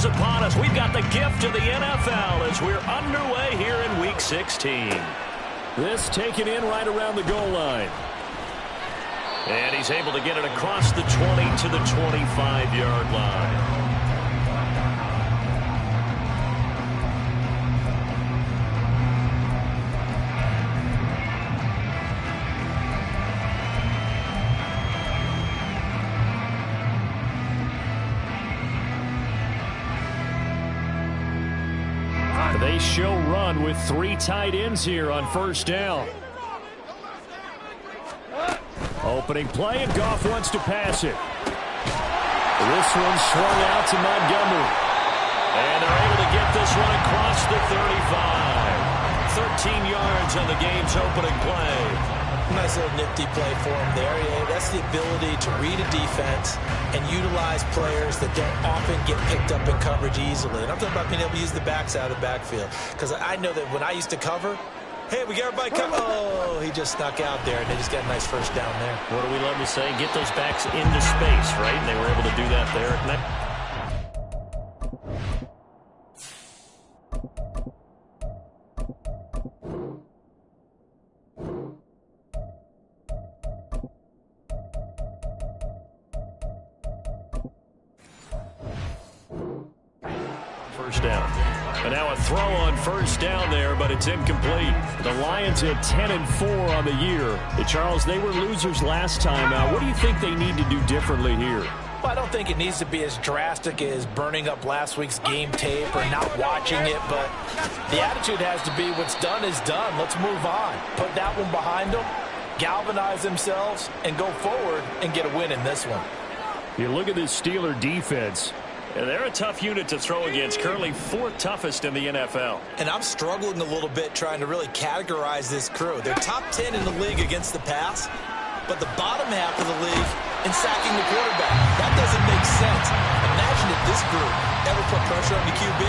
is upon us. We've got the gift of the NFL as we're underway here in Week 16. This taken in right around the goal line. And he's able to get it across the 20 to the 25-yard line. They show run with 3 tight ends here on first down. Opening play, and Goff wants to pass it. This one swung out to Montgomery. And they're able to get this one across the 35. 13 yards on the game's opening play. Nice little nifty play for him there. Yeah, that's the ability to read a defense and utilize players that don't often get picked up in coverage easily. And I'm talking about being able to use the backs out of the backfield. Because I know that when I used to cover, hey, we got everybody covered. Oh, he just snuck out there, and they just got a nice first down there. What do we love to say? Get those backs into space, right? And they were able to do that there. First down. And now a throw on first down there, but it's incomplete. The Lions at 10-4 on the year. Charles, they were losers last time out. What do you think they need to do differently here? Well, I don't think it needs to be as drastic as burning up last week's game tape or not watching it, but the attitude has to be what's done is done. Let's move on. Put that one behind them, galvanize themselves, and go forward and get a win in this one. You look at this Steeler defense. And they're a tough unit to throw against, currently 4th toughest in the NFL. And I'm struggling a little bit trying to really categorize this crew. They're top 10 in the league against the pass, but the bottom half of the league in sacking the quarterback. That doesn't make sense. Imagine if this group ever put pressure on the QB,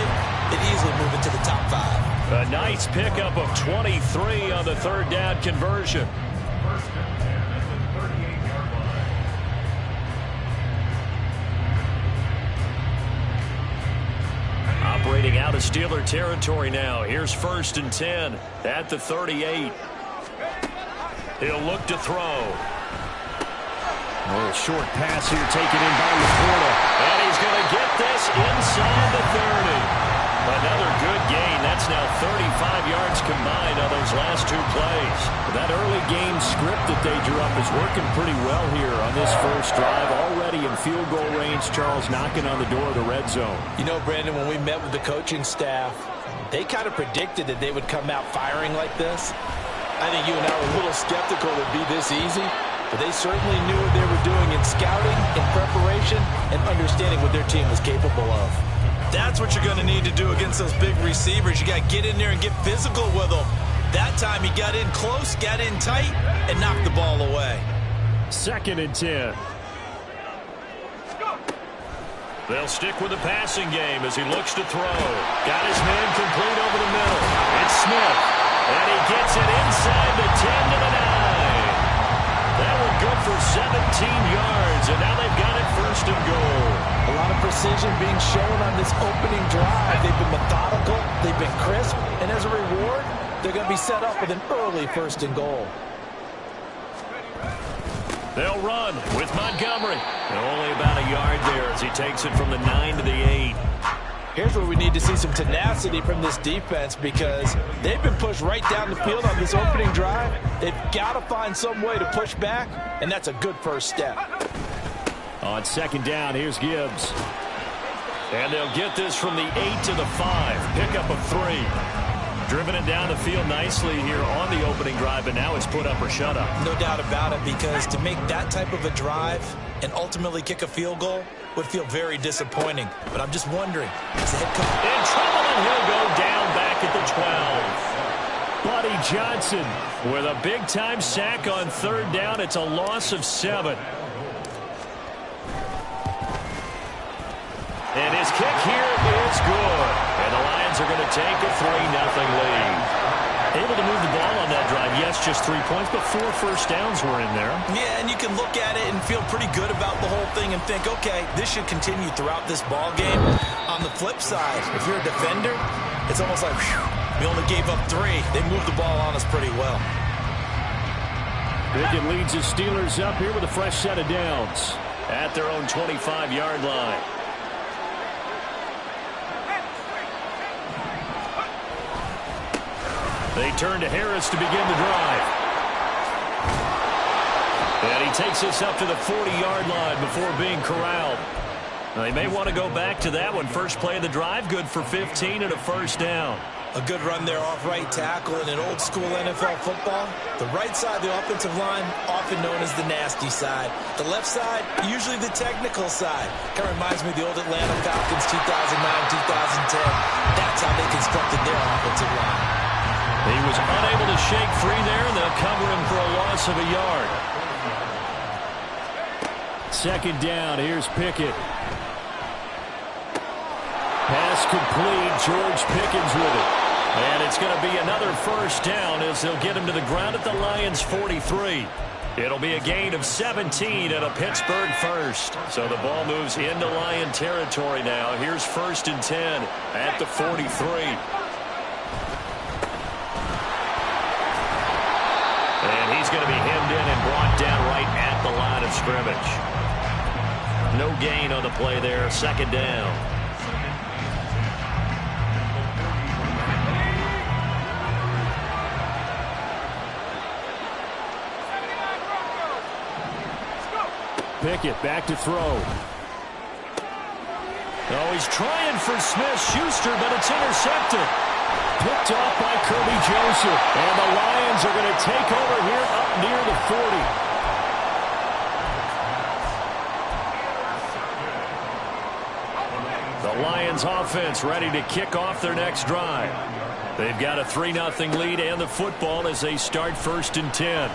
they'd easily move into the top 5. A nice pickup of 23 on the third down conversion. Operating out of Steeler territory now. Here's 1st and 10 at the 38. He'll look to throw. A little short pass here taken in by Laporta. And he's going to get this inside the 30. Another good gain. That's now 35 yards combined on those last 2 plays. That early game script that they drew up is working pretty well here on this first drive. Already in field goal range, Charles knocking on the door of the red zone. You know, Brandon, when we met with the coaching staff, they kind of predicted that they would come out firing like this. I think you and I were a little skeptical it would be this easy, but they certainly knew what they were doing in scouting, in preparation, and understanding what their team was capable of. That's what you're going to need to do against those big receivers. You got to get in there and get physical with them. That time he got in close, got in tight, and knocked the ball away. 2nd and 10. They'll stick with the passing game as he looks to throw. Got his man complete over the middle. It's Smith. And he gets it inside the 10 to the 9. That one good for 17 yards, and now they've got it 1st and goal. A lot of precision being shown on this opening drive. They've been methodical, they've been crisp, and as a reward, they're going to be set up with an early 1st and goal. They'll run with Montgomery. And only about a yard there as he takes it from the 9 to the 8. Here's where we need to see some tenacity from this defense because they've been pushed right down the field on this opening drive. They've got to find some way to push back, and that's a good first step. On 2nd down, here's Gibbs. And they'll get this from the 8 to the 5. Pickup of 3. Driven it down the field nicely here on the opening drive, and now it's put up or shut up. No doubt about it, because to make that type of a drive and ultimately kick a field goal would feel very disappointing. But I'm just wondering, is the head coach in trouble, and he'll go down back at the 12. Buddy Johnson with a big-time sack on 3rd down. It's a loss of 7. And his kick here is good. And the Lions are going to take a 3-0 lead. Able to move the ball on that drive. Yes, just 3 points, but 4 first downs were in there. Yeah, and you can look at it and feel pretty good about the whole thing and think, okay, this should continue throughout this ball game. On the flip side, if you're a defender, it's almost like, whew, we only gave up 3. They moved the ball on us pretty well. Pickett leads his Steelers up here with a fresh set of downs at their own 25-yard line. They turn to Harris to begin the drive. And he takes us up to the 40-yard line before being corralled. Now, they may want to go back to that one. First play of the drive, good for 15 and a first down. A good run there off right tackle in an old-school NFL football. The right side of the offensive line, often known as the nasty side. The left side, usually the technical side. Kind of reminds me of the old Atlanta Falcons 2009-2010. That's how they constructed their offensive line. He was unable to shake free there, and they'll cover him for a loss of a yard. Second down, here's Pickett. Pass complete, George Pickens with it. And it's going to be another first down as they'll get him to the ground at the Lions' 43. It'll be a gain of 17 and a Pittsburgh first. So the ball moves into Lion territory now. Here's 1st and 10 at the 43. And he's going to be hemmed in and brought down right at the line of scrimmage. No gain on the play there. Second down. Pickett back to throw. Oh, he's trying for Smith-Schuster, but it's intercepted. Picked off by Kirby Joseph. And the Lions are going to take over here up near the 40. The Lions offense ready to kick off their next drive. They've got a 3-0 lead and the football as they start 1st and 10.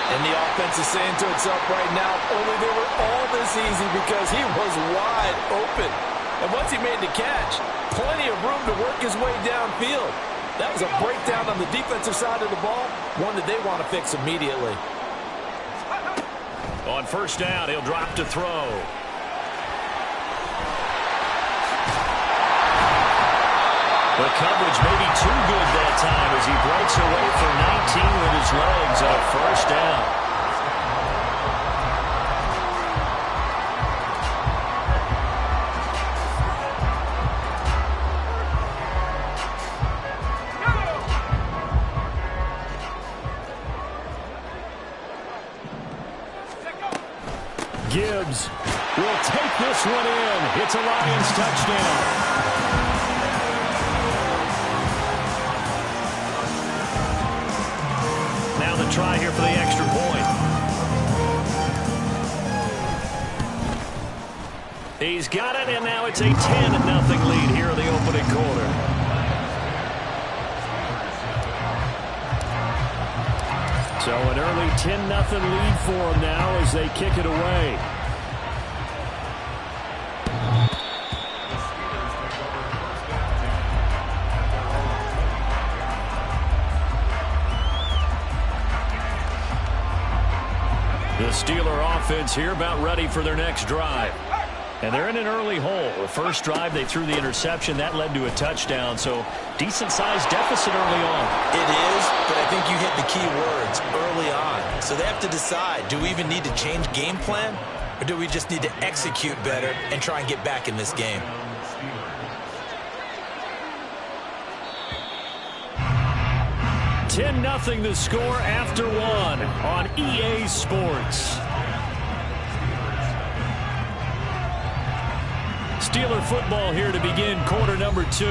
And the offense is saying to itself right now, only they were all this easy because he was wide open. And once he made the catch, plenty of room to work his way downfield. That was a breakdown on the defensive side of the ball, one that they want to fix immediately. On first down, he'll drop to throw. The coverage may be too good that time as he breaks away for 19 with his legs on a first down. Gibbs will take this one in. It's a Lions touchdown. Now the try here for the extra point. He's got it, and now it's a 10-0 lead here in the opening quarter. So an early 10-0 lead for them now as they kick it away. The Steeler offense here about ready for their next drive. And they're in an early hole. The first drive, they threw the interception. That led to a touchdown. So decent-sized deficit early on. It is, but I think you hit the key words early on. So they have to decide, do we even need to change game plan? Or do we just need to execute better and try and get back in this game? $10-0 the score after one on EA Sports. Steeler football here to begin quarter number 2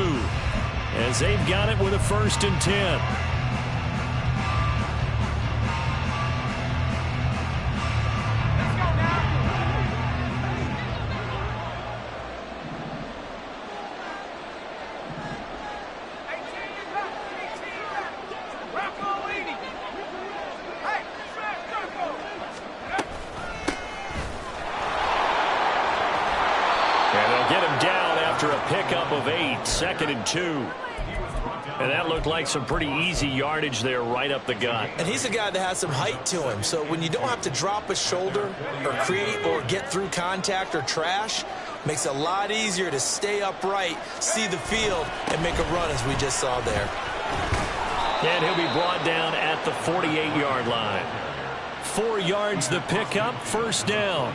as they've got it with a 1st and 10. of 8, 2nd and 2. And that looked like some pretty easy yardage there right up the gut. And he's a guy that has some height to him. So when you don't have to drop a shoulder or create or get through contact or trash, makes it a lot easier to stay upright, see the field, and make a run as we just saw there. And he'll be brought down at the 48-yard line. 4 yards the pickup, first down.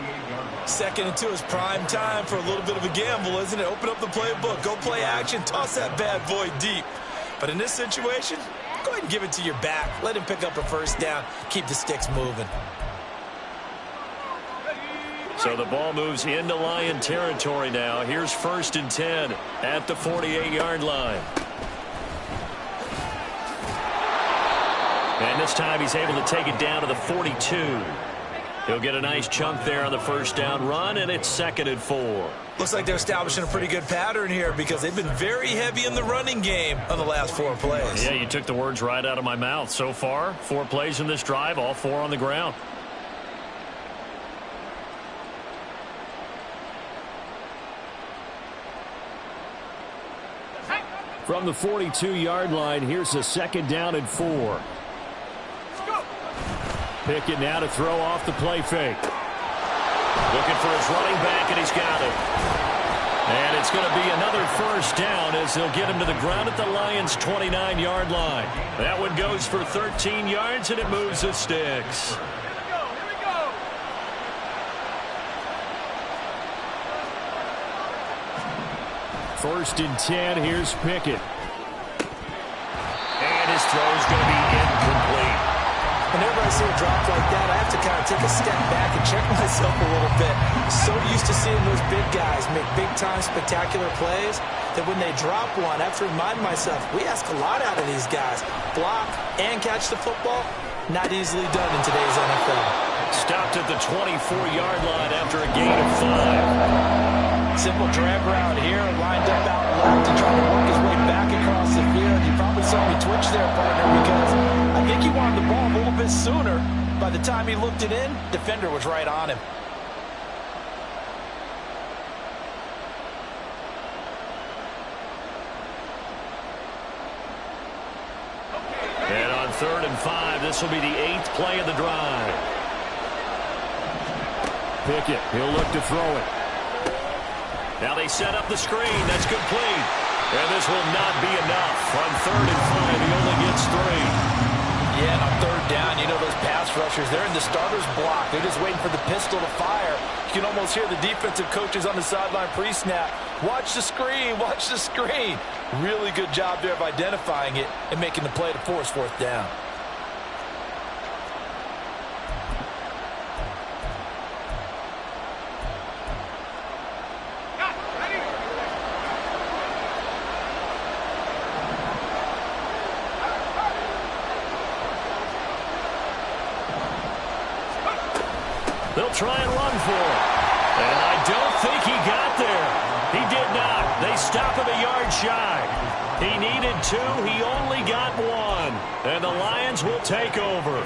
2nd and 2 is prime time for a little bit of a gamble, isn't it? Open up the playbook, go play action, toss that bad boy deep. But in this situation, go ahead and give it to your back. Let him pick up a first down, keep the sticks moving. So the ball moves into Lion territory now. Here's 1st and 10 at the 48-yard line. And this time he's able to take it down to the 42. He'll get a nice chunk there on the first down run, and it's 2nd and 4. Looks like they're establishing a pretty good pattern here because they've been very heavy in the running game on the last 4 plays. Yeah, you took the words right out of my mouth. So far, 4 plays in this drive, all 4 on the ground. From the 42-yard line, here's a 2nd down and 4. Pickett now to throw off the play fake. Looking for his running back, and he's got it. And it's going to be another first down as they'll get him to the ground at the Lions' 29-yard line. That one goes for 13 yards, and it moves the sticks. First and 10, here's Pickett. And his throw's going to be incomplete. Whenever I see a drop like that, I have to kind of take a step back and check myself a little bit. So used to seeing those big guys make big-time spectacular plays that when they drop one, I have to remind myself, we ask a lot out of these guys. Block and catch the football, not easily done in today's NFL. Stopped at the 24-yard line after a gain of 5. Simple drag route here, lined up out left and trying to work his way back across the field. You probably saw me twitch there, partner, because I think he wanted the ball a little bit sooner. By the time he looked it in, defender was right on him. And on 3rd and 5, this will be the 8th play of the drive. Pickett, he'll look to throw it. Now they set up the screen. That's complete. And this will not be enough. On 3rd and 5, he only gets 3. Yeah, and on 3rd down, you know those pass rushers, they're in the starter's block. They're just waiting for the pistol to fire. You can almost hear the defensive coaches on the sideline pre-snap. Watch the screen, watch the screen. Really good job there of identifying it and making the play to force 4th down. They'll try and run for it. And I don't think he got there. He did not. They stop him a yard shy. He needed 2. He only got 1. And the Lions will take over.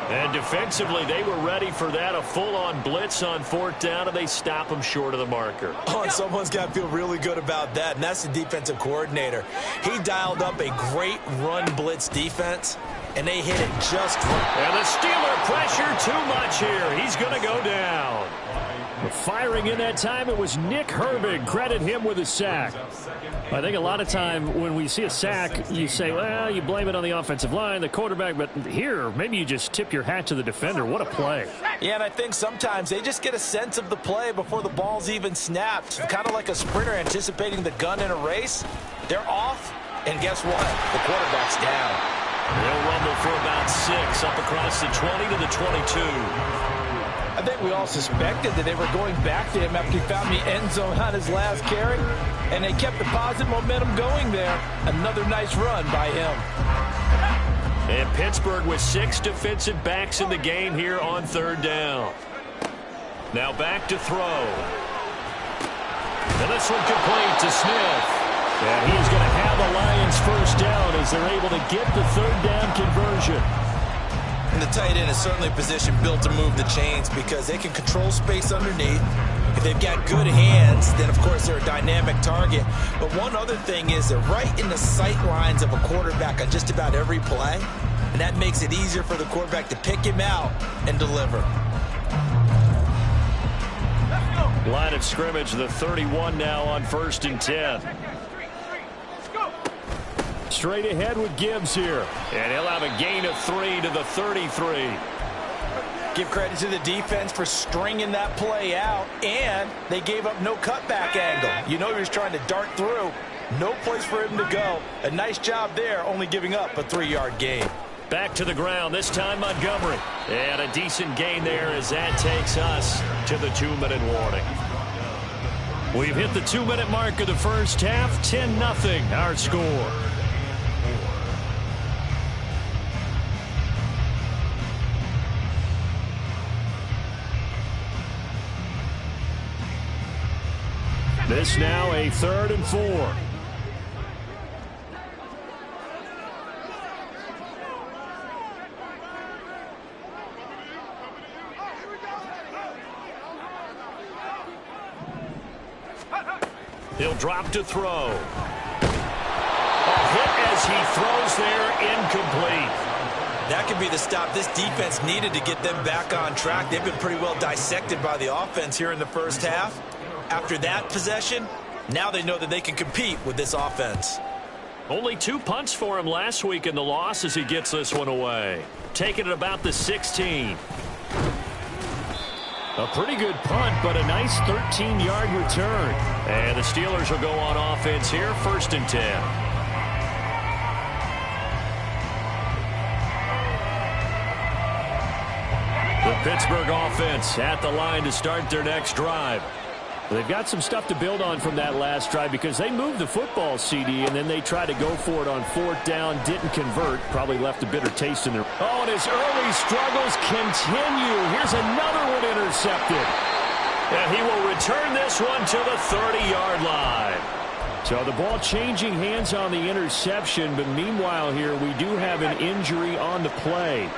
And defensively, they were ready for that. A full-on blitz on 4th down, and they stop him short of the marker. Oh, and someone's got to feel really good about that, and that's the defensive coordinator. He dialed up a great run blitz defense, and they hit it just right. And the Steeler pressure too much here. He's going to go down. Firing in that time, it was Nick Herbig. Credit him with a sack. I think a lot of time when we see a sack, you say, well, you blame it on the offensive line, the quarterback, but here, maybe you just tip your hat to the defender. What a play. Yeah, and I think sometimes they just get a sense of the play before the ball's even snapped. Kind of like a sprinter anticipating the gun in a race. They're off, and guess what? The quarterback's down. They'll rumble for about 6 up across the 20 to the 22. I think we all suspected that they were going back to him after he found the end zone on his last carry, and they kept the positive momentum going there. Another nice run by him. And Pittsburgh with 6 defensive backs in the game here on 3rd down. Now back to throw. And this one complete to Smith. And he's going to have the Lions first down as they're able to get the 3rd down conversion. And the tight end is certainly a position built to move the chains because they can control space underneath. If they've got good hands, then, of course, they're a dynamic target. But one other thing is they're right in the sight lines of a quarterback on just about every play, and that makes it easier for the quarterback to pick him out and deliver. Line of scrimmage, the 31 now on 1st and 10. Straight ahead with Gibbs here. And he'll have a gain of 3 to the 33. Give credit to the defense for stringing that play out, and they gave up no cutback angle. You know he was trying to dart through. No place for him to go. A nice job there, only giving up a 3-yard gain. Back to the ground, this time Montgomery. And a decent gain there as that takes us to the 2-minute warning. We've hit the 2-minute mark of the first half, 10-0 our score. This now a 3rd and 4. He'll drop to throw. A hit as he throws there, incomplete. That could be the stop this defense needed to get them back on track. They've been pretty well dissected by the offense here in the first half. After that possession, now they know that they can compete with this offense. Only 2 punts for him last week in the loss as he gets this one away. Taking it about the 16. A pretty good punt, but a nice 13-yard return. And the Steelers will go on offense here, 1st and 10. The Pittsburgh offense at the line to start their next drive. They've got some stuff to build on from that last drive because they moved the football, CD, and then they tried to go for it on 4th down, didn't convert, probably left a bitter taste in their... Oh, and his early struggles continue. Here's another one intercepted. And he will return this one to the 30-yard line. So the ball changing hands on the interception, but meanwhile here we do have an injury on the play.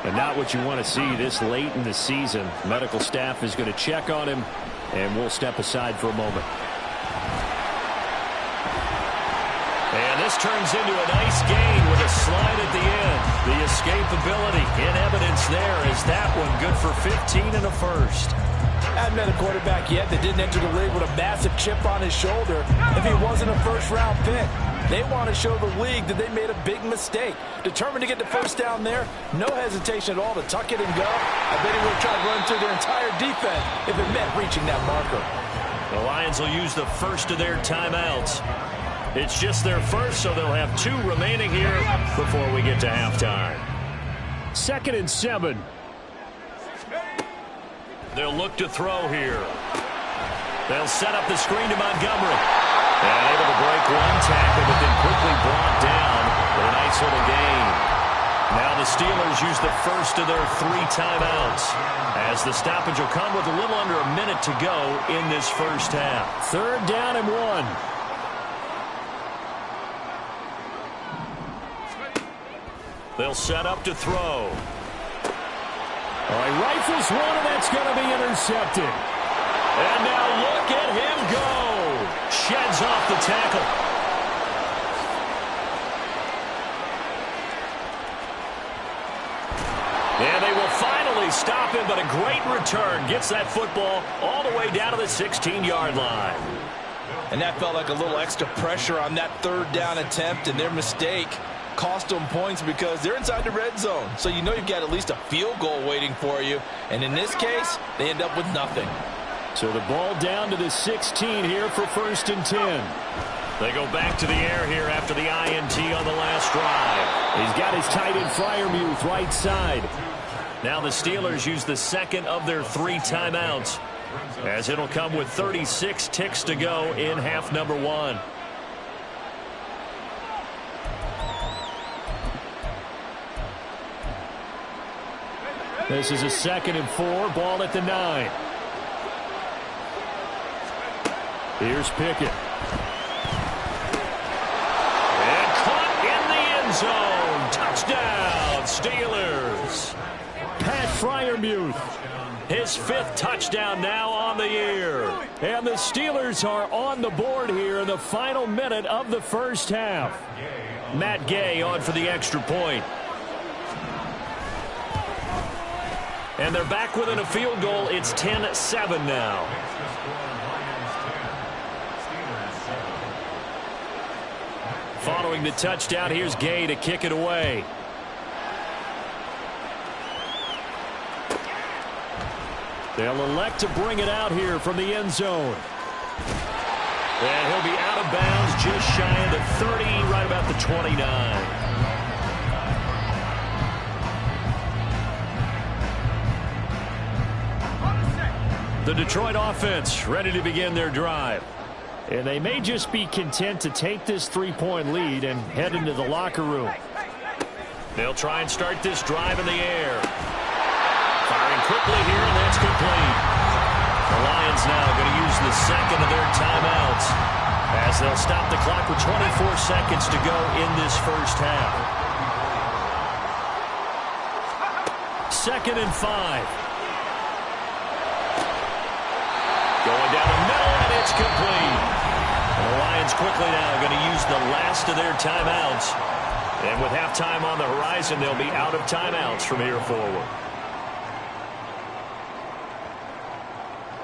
And not what you want to see this late in the season. Medical staff is going to check on him, and we'll step aside for a moment. And this turns into a nice gain with a slide at the end. The escapability in evidence there is that one good for 15 and a first. Hadn't met a quarterback yet that didn't enter the league with a massive chip on his shoulder if he wasn't a first-round pick. They want to show the league that they made a big mistake. Determined to get the first down there, no hesitation at all to tuck it and go. I bet he would have tried to run through their entire defense if it meant reaching that marker. The Lions will use the first of their timeouts. It's just their first, so they'll have 2 remaining here before we get to halftime. 2nd and 7. They'll look to throw here. They'll set up the screen to Montgomery. And able to break one tackle, but then quickly brought down with a nice little gain. Now the Steelers use the first of their 3 timeouts, as the stoppage will come with a little under a minute to go in this first half. 3rd down and 1. They'll set up to throw. All right, rifles one, and that's going to be intercepted. And now look at him go. Sheds off the tackle. And they will finally stop him, but a great return. Gets that football all the way down to the 16-yard line. And that felt like a little extra pressure on that 3rd down attempt, and their mistake cost them points because they're inside the red zone. So you know you've got at least a field goal waiting for you. And in this case, they end up with nothing. So the ball down to the 16 here for 1st and 10. They go back to the air here after the INT on the last drive. He's got his tight end Freiermuth right side. Now the Steelers use the 2nd of their 3 timeouts, as it'll come with 36 ticks to go in half number 1. This is a 2nd and 4, ball at the 9. Here's Pickett. And caught in the end zone. Touchdown, Steelers. Pass Freiermuth. His 5th touchdown now on the year. And the Steelers are on the board here in the final minute of the first half. Matt Gay on for the extra point. And they're back within a field goal. It's 10-7 now. Following the touchdown, here's Gay to kick it away. They'll elect to bring it out here from the end zone. And he'll be out of bounds just shy of the 30, right about the 29. The Detroit offense ready to begin their drive. And they may just be content to take this 3-point lead and head into the locker room. They'll try and start this drive in the air. Firing quickly here, and that's complete. The Lions now going to use the second of their timeouts as they'll stop the clock with 24 seconds to go in this first half. 2nd and 5. Going down the middle, and it's complete. And the Lions quickly now going to use the last of their timeouts. And with halftime on the horizon, they'll be out of timeouts from here forward.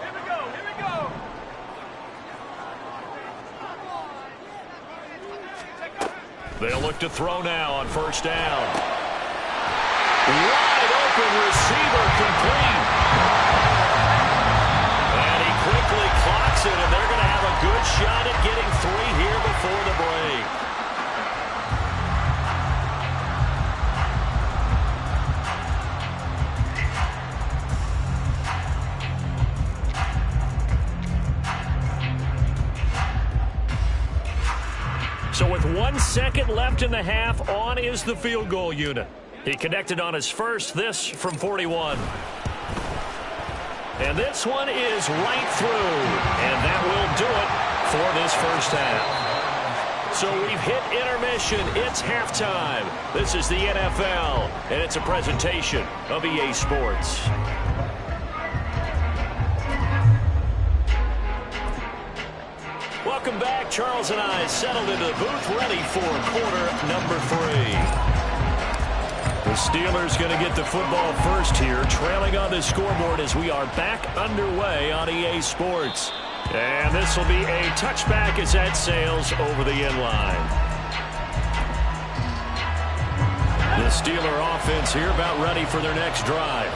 Here we go. They'll look to throw now on first down. Wide open receiver, complete. And he quickly clocks it, and they're going to have a good shot at getting 3 here before the break. So with 1 second left in the half, on is the field goal unit. He connected on his first, this from 41. And this one is right through. And that will do it for this first half. So we've hit intermission. It's halftime. This is the NFL, and it's a presentation of EA Sports. Welcome back. Charles and I settled into the booth, ready for quarter number 3. The Steelers going to get the football first here, trailing on the scoreboard as we are back underway on EA Sports. And this will be a touchback as that sails over the end line. The Steeler offense here about ready for their next drive.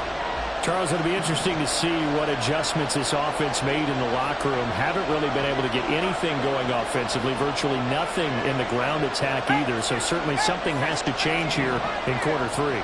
Charles, it'll be interesting to see what adjustments this offense made in the locker room. Haven't really been able to get anything going offensively, virtually nothing in the ground attack either. So certainly something has to change here in quarter 3.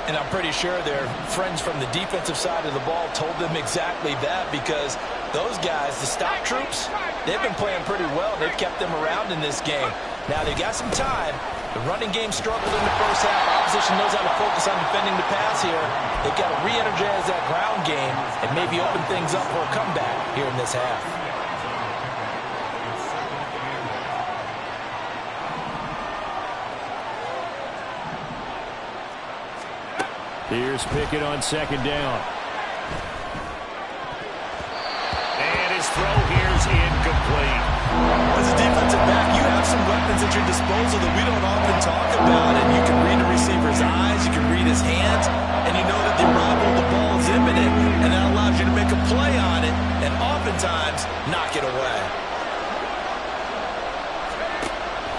And I'm pretty sure their friends from the defensive side of the ball told them exactly that, because those guys, the stop troops, they've been playing pretty well. They've kept them around in this game. Now they got some time. The running game struggled in the first half. Opposition knows how to focus on defending the pass here. They've got to re-energize that ground game and maybe open things up for a comeback here in this half. Here's Pickett on second down. And his throw here's incomplete. As a defensive back, you have some weapons at your disposal that we don't often talk about, and you can read the receiver's eyes, you can read his hands, and you know that the arrival of the ball is imminent, and that allows you to make a play on it, and oftentimes knock it away.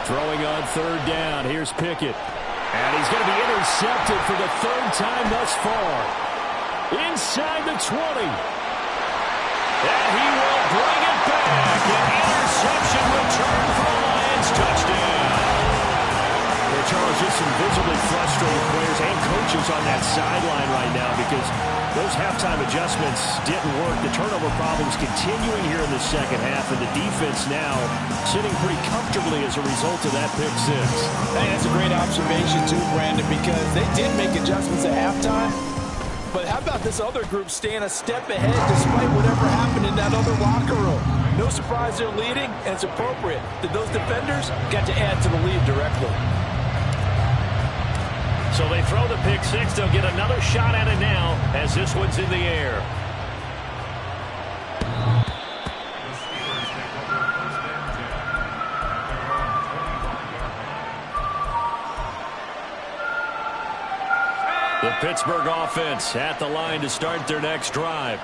Throwing on third down, here's Pickett. And he's going to be intercepted for the 3rd time thus far. Inside the 20. And he will bring it back. An interception return for a Lions touchdown. Well, Charles, just some visibly frustrated players and coaches on that sideline right now because those halftime adjustments didn't work. The turnover problems continuing here in the second half, and the defense now sitting pretty comfortably as a result of that pick 6. Hey, that's a great observation too, Brandon, because they did make adjustments at halftime. But how about this other group staying a step ahead despite whatever happened in that other locker room? No surprise they're leading, and it's appropriate that those defenders got to add to the lead directly. So they throw the pick six. They'll get another shot at it now as this one's in the air. The Pittsburgh offense at the line to start their next drive.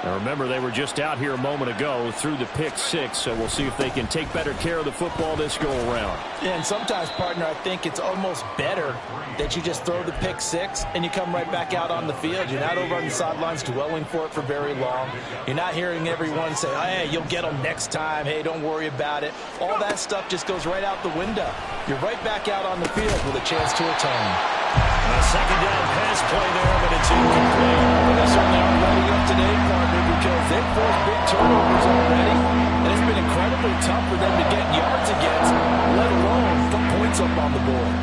Now remember, they were just out here a moment ago through the pick six, so we'll see if they can take better care of the football this go-around. Yeah, and sometimes, partner, I think it's almost better that you just throw the pick six and you come right back out on the field. You're not over on the sidelines dwelling for it for very long. You're not hearing everyone say, hey, you'll get them next time. Hey, don't worry about it. All that stuff just goes right out the window. You're right back out on the field with a chance to atone. A second down pass play there, but it's incomplete. Well, they certainly aren't ready up today, partner, because they've forced big turnovers already. And it's been incredibly tough for them to get yards against, let alone put points up on the board.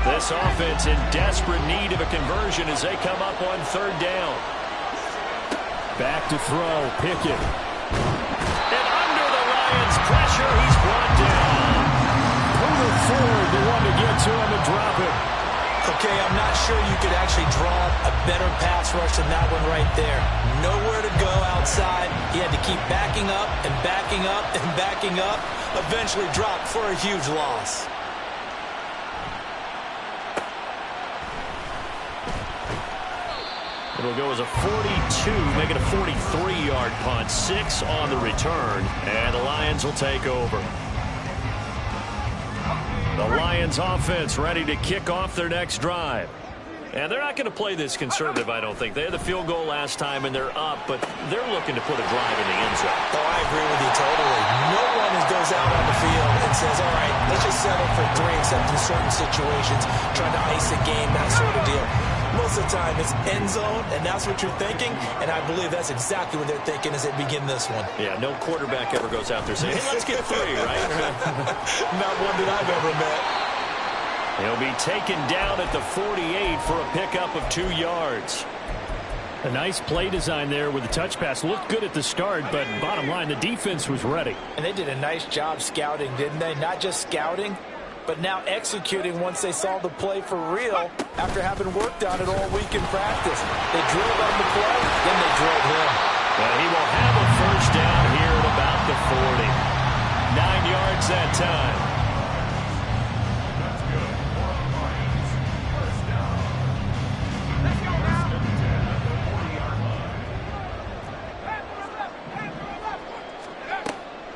This offense in desperate need of a conversion as they come up on third down. Back to throw, Pickett. And under the Lions' pressure, he's brought down. Poona Ford, the one to get to him and drop it. Okay, I'm not sure you could actually draw a better pass rush than that one right there. Nowhere to go outside. He had to keep backing up and backing up and backing up. Eventually dropped for a huge loss. It'll go as a 42, make it a 43-yard punt. 6 on the return, and the Lions will take over. The Lions offense ready to kick off their next drive. And they're not going to play this conservative, I don't think. They had the field goal last time, and they're up, but they're looking to put a drive in the end zone. Oh, I agree with you totally. No one goes out on the field and says, all right, let's just settle for 3, except in certain situations, trying to ice a game, that sort of deal. Most of the time, it's end zone, and that's what you're thinking, and I believe that's exactly what they're thinking as they begin this one. Yeah, no quarterback ever goes out there saying, hey, let's get 3, right? Not one that I've ever met. He'll be taken down at the 48 for a pickup of 2 yards. A nice play design there with the touch pass. Looked good at the start, but bottom line, the defense was ready. And they did a nice job scouting, didn't they? Not just scouting, but now executing once they saw the play for real after having worked on it all week in practice. They drilled on the play, then they drilled him. Well, he will have a first down here at about the 40. 9 yards that time.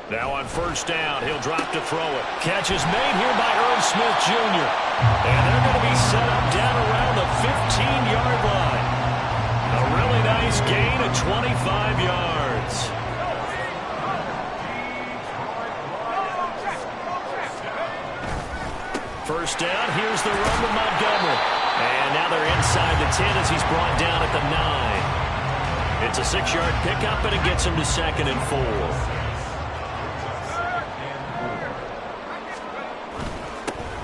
Now on first down, he'll drop to throw it. Catch is made here by Irv Smith Jr. And they're going to be set up down around the 15-yard line. A really nice gain of 25 yards. First down, here's the run with Montgomery. And now they're inside the 10 as he's brought down at the 9. It's a 6-yard pickup, and it gets him to 2nd and 4.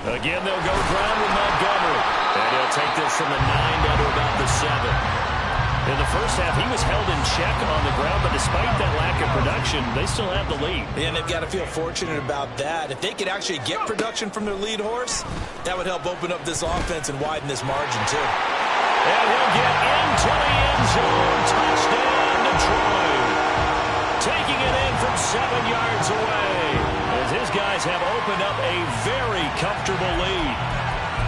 Again, they'll go ground with Montgomery. And he'll take this from the 9 down to about the 7. In the first half, he was held in check on the ground, but despite that lack of production, they still have the lead. Yeah, and they've got to feel fortunate about that. If they could actually get production from their lead horse, that would help open up this offense and widen this margin, too. And he'll get into the end zone. Touchdown, Detroit. Taking it in from 7 yards away, as his guys have opened up a very comfortable lead.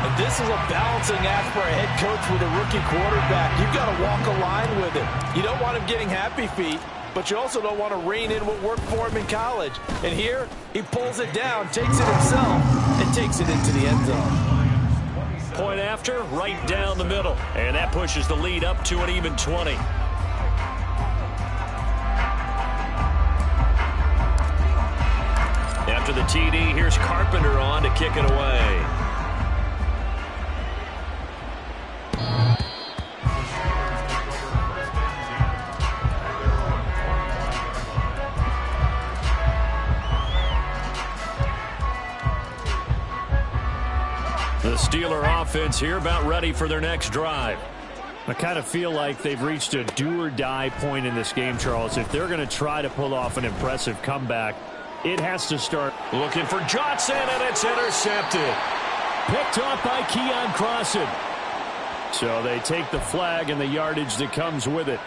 And this is a balancing act for a head coach with a rookie quarterback. You've got to walk a line with him. You don't want him getting happy feet, but you also don't want to rein in what worked for him in college. And here, he pulls it down, takes it himself, and takes it into the end zone. Point after, right down the middle. And that pushes the lead up to an even 20. After the TD, here's Carpenter on to kick it away. The Steeler offense here about ready for their next drive. I kind of feel like they've reached a do-or-die point in this game, Charles. If they're going to try to pull off an impressive comeback, it has to start. Looking for Johnson, and it's intercepted. Picked off by Keon Crossan. So they take the flag and the yardage that comes with it.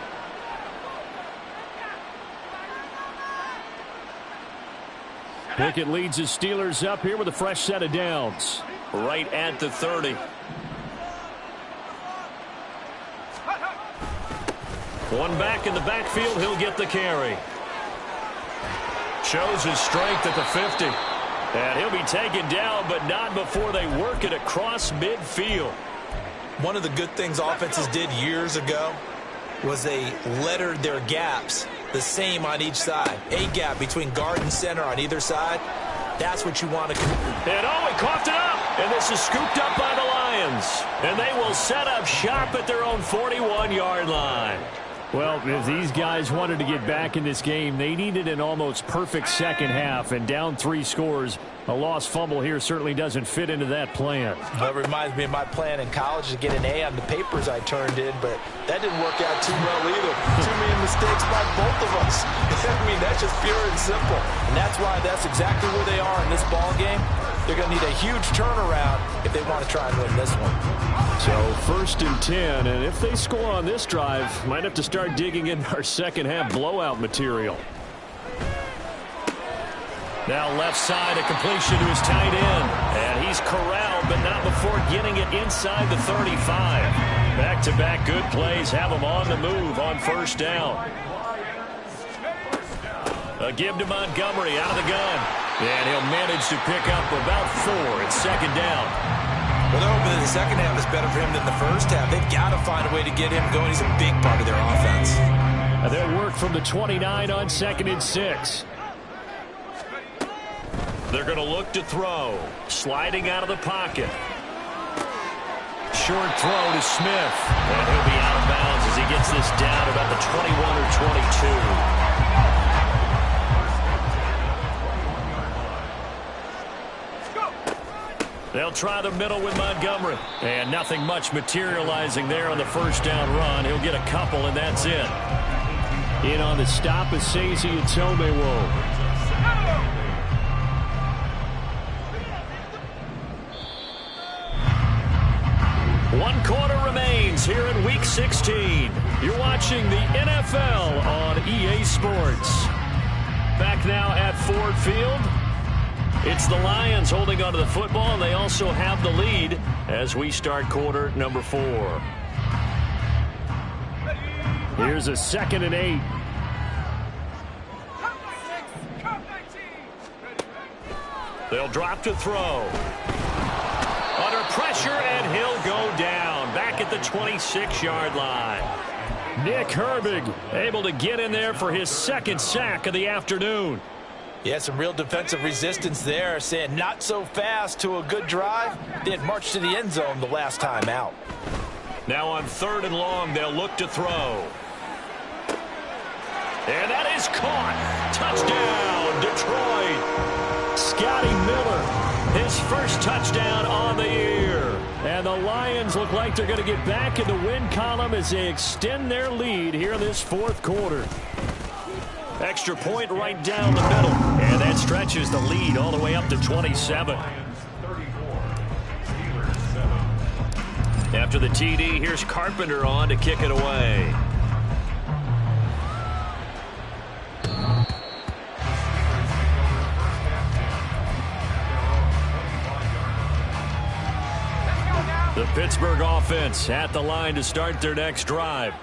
Pickett leads his Steelers up here with a fresh set of downs. Right at the 30. One back in the backfield, he'll get the carry. Shows his strength at the 50. And he'll be taken down, but not before they work it across midfield. One of the good things offenses did years ago was they lettered their gaps the same on each side. A gap between guard and center on either side. That's what you want to. And he coughed it up. And this is scooped up by the Lions. And they will set up shop at their own 41-yard line. Well, if these guys wanted to get back in this game, they needed an almost perfect second half, and down 3 scores. A lost fumble here certainly doesn't fit into that plan. Well, it reminds me of my plan in college to get an A on the papers I turned in, but that didn't work out too well either. Too many mistakes by both of us. I mean, that's just pure and simple. And that's why that's exactly where they are in this ball game. They're going to need a huge turnaround if they want to try and win this one. So 1st and 10, and if they score on this drive, might have to start digging in our second half blowout material. Now left side, a completion to his tight end. And he's corralled, but not before getting it inside the 35. Back-to-back good plays have him on the move on 1st down. A give to Montgomery out of the gun. And he'll manage to pick up about 4. It's 2nd down. Well, they're hoping that the second half is better for him than the first half. They've got to find a way to get him going. He's a big part of their offense. And they'll work from the 29 on 2nd and 6. They're going to look to throw. Sliding out of the pocket. Short throw to Smith. And he'll be out of bounds as he gets this down about the 21 or 22. They'll try the middle with Montgomery. And nothing much materializing there on the 1st down run. He'll get a couple, and that's it. In on the stop is Seizi Atomewo. One quarter remains here in Week 16. You're watching the NFL on EA Sports. Back now at Ford Field. It's the Lions holding onto the football, and they also have the lead as we start quarter number 4. Here's a 2nd and 8. They'll drop to throw. Under pressure, and he'll go down. Back at the 26-yard line. Nick Herbig able to get in there for his 2nd sack of the afternoon. Yeah, some real defensive resistance there, saying not so fast to a good drive. They had marched to the end zone the last time out. Now on 3rd and long, they'll look to throw. And that is caught. Touchdown, Detroit. Scotty Miller, his 1st touchdown on the year. And the Lions look like they're going to get back in the win column as they extend their lead here in this 4th quarter. Extra point right down the middle. And that stretches the lead all the way up to 27. After the TD, here's Carpenter on to kick it away. The Pittsburgh offense at the line to start their next drive.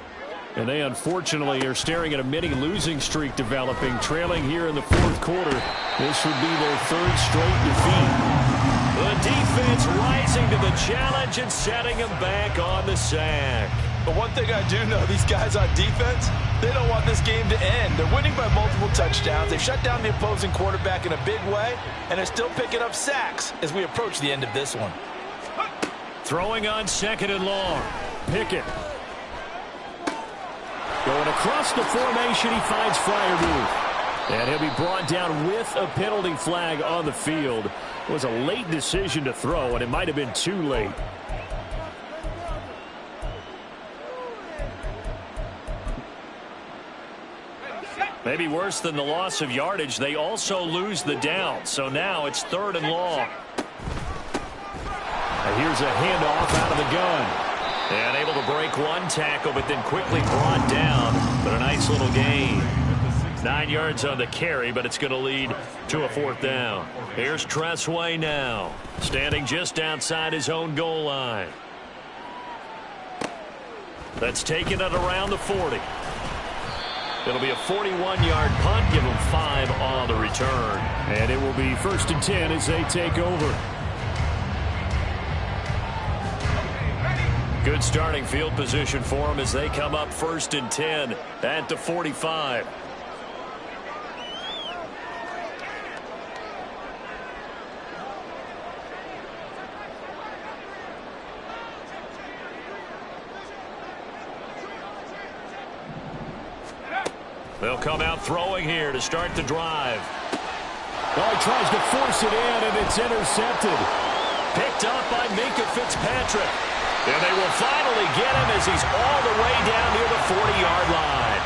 And they unfortunately are staring at a mini losing streak developing, trailing here in the 4th quarter. This would be their 3rd straight defeat. The defense rising to the challenge and setting them back on the sack. But one thing I do know, these guys on defense, they don't want this game to end. They're winning by multiple touchdowns. They've shut down the opposing quarterback in a big way, and they're still picking up sacks as we approach the end of this one. Throwing on 2nd and long. Pickett. Going across the formation, he finds Freiermuth. And he'll be brought down with a penalty flag on the field. It was a late decision to throw, and it might have been too late. Maybe worse than the loss of yardage, they also lose the down. So now it's 3rd and long. Here's a handoff out of the gun. And able to break one tackle, but then quickly brought down. But a nice little gain. 9 yards on the carry, but it's going to lead to a 4th down. Here's Tressway now, standing just outside his own goal line. That's taken it around the 40. It'll be a 41-yard punt. Give them 5 on the return. And it will be 1st and 10 as they take over. Good starting field position for them as they come up 1st and 10 at the 45. They'll come out throwing here to start the drive. Oh, he tries to force it in, and it's intercepted. Picked up by Minkah Fitzpatrick. And they will finally get him as he's all the way down near the 40-yard line.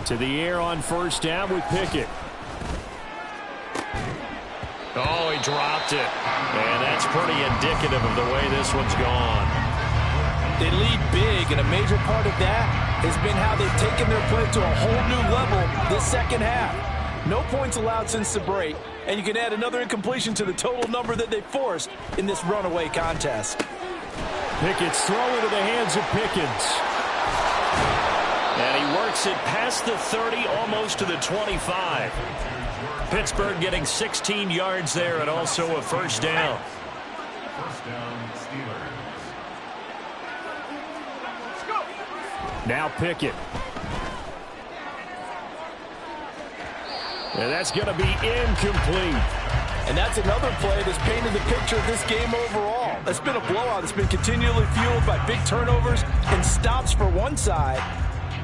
To the air on 1st down with Pickett. Oh, he dropped it. And that's pretty indicative of the way this one's gone. They lead big, and a major part of that has been how they've taken their play to a whole new level this second half. No points allowed since the break, and you can add another incompletion to the total number that they forced in this runaway contest. Pickett's throw into the hands of Pickens. And he works it past the 30, almost to the 25. Pittsburgh getting 16 yards there and also a 1st down. Now Pickett. And that's going to be incomplete. And that's another play that's painted the picture of this game overall. It's been a blowout. It's been continually fueled by big turnovers and stops for one side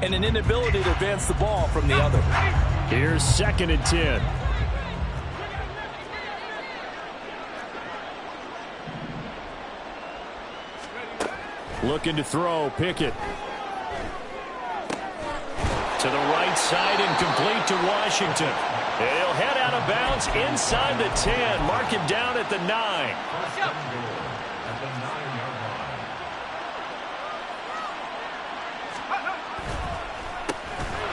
and an inability to advance the ball from the other. Here's 2nd and 10. Looking to throw, Pickett. To the right side and complete to Washington. He'll head out of bounds inside the 10. Mark him down at the 9.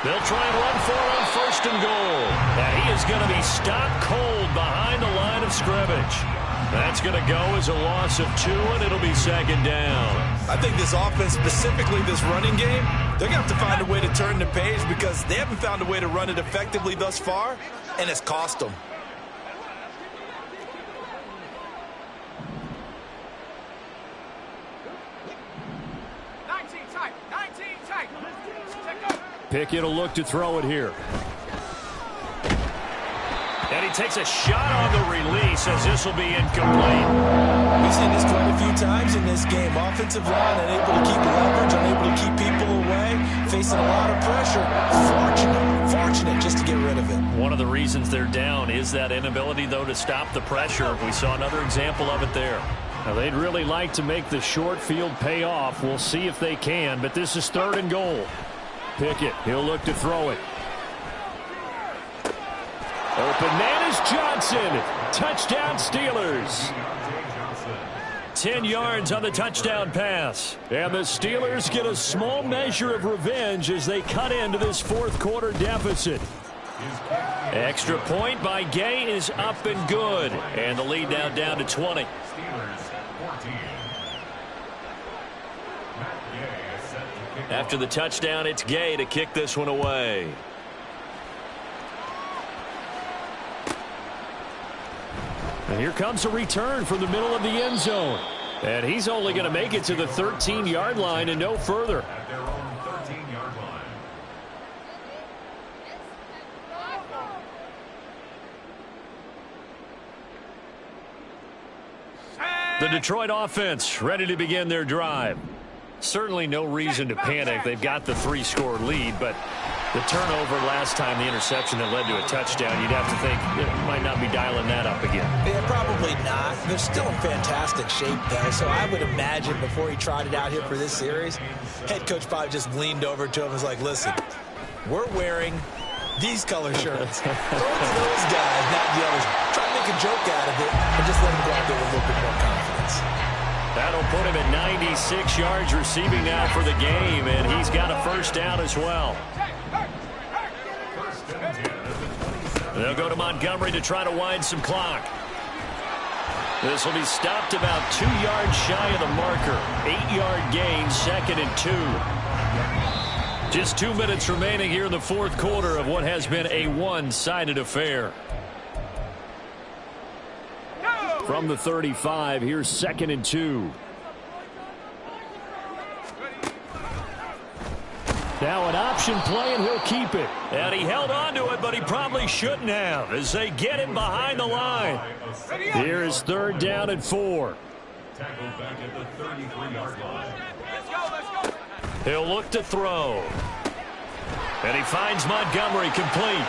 They'll try and run for it on 1st and goal. And he is going to be stopped cold behind the line of scrimmage. That's going to go as a loss of 2, and it'll be 2nd down. I think this offense, specifically this running game, they're going to have to find a way to turn the page because they haven't found a way to run it effectively thus far, and it's cost them. Pickett will look to throw it here. And he takes a shot on the release as this will be incomplete. We've seen this quite a few times in this game. Offensive line unable to keep leverage, unable to keep people away, facing a lot of pressure. Fortunate just to get rid of it. One of the reasons they're down is that inability, though, to stop the pressure. We saw another example of it there. Now, they'd really like to make the short field pay off. We'll see if they can, but this is 3rd and goal. Pickett, he'll look to throw it. Open man is Johnson. Touchdown Steelers. 10 yards on the touchdown pass. And the Steelers get a small measure of revenge as they cut into this 4th quarter deficit. Extra point by Gay is up and good. And the lead now down to 20. After the touchdown, it's Gay to kick this one away. And here comes a return from the middle of the end zone. And he's only going to make it to the 13-yard line and no further. At their own 13-yard line. The Detroit offense ready to begin their drive. Certainly no reason to panic. They've got the 3-score lead, but The turnover last time, the interception that led to a touchdown, you'd have to think it might not be dialing that up again. Yeah, probably not. They're still in fantastic shape, though, so I would imagine before he trotted out here for this series, head coach probably just leaned over to him and was like, listen, we're wearing these color shirts. Throw it to those guys, not the others. Try to make a joke out of it and just let him go out there with a little bit more confidence. That'll put him at 96 yards receiving now for the game, and he's got a first down as well. They'll go to Montgomery to try to wind some clock. This will be stopped about 2 yards shy of the marker. 8-yard gain, 2nd and 2. Just 2 minutes remaining here in the fourth quarter of what has been a one-sided affair. From the 35, here's 2nd and 2. Now an option play, and he'll keep it. And he held on to it, but he probably shouldn't have as they get him behind the line. Here is 3rd down and 4. Tackled back at the 33-yard line. Let's go. He'll look to throw. And he finds Montgomery complete.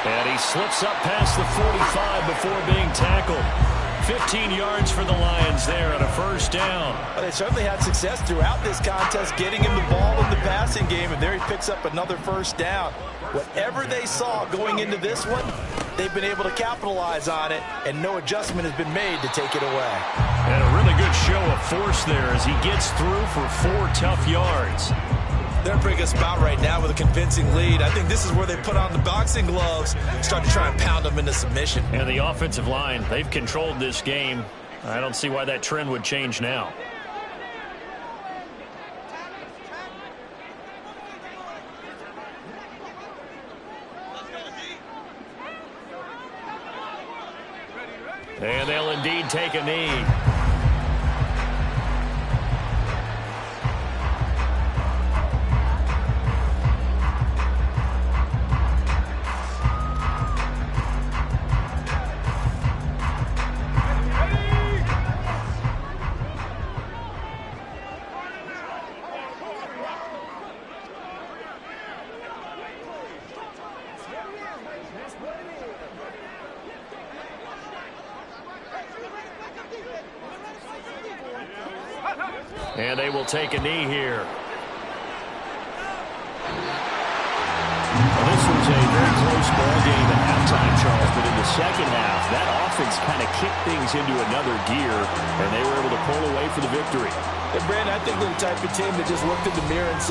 And he slips up past the 45 before being tackled. 15 yards for the Lions there on a first down. Well, they certainly had success throughout this contest getting him the ball in the passing game, and there he picks up another first down. Whatever they saw going into this one, they've been able to capitalize on it, and no adjustment has been made to take it away. And a really good show of force there as he gets through for 4 tough yards. They're in a pretty good spot right now with a convincing lead. I think this is where they put on the boxing gloves, start to try and pound them into submission. And the offensive line, they've controlled this game. I don't see why that trend would change now. And they'll indeed take a knee. And they will take a knee here. Well, this was a very close ball game at halftime, Charles, but in the second half, that offense kind of kicked things into another gear, and they were able to pull away for the victory. And Brandon, I think they're the type of team that just looked in the mirror and said,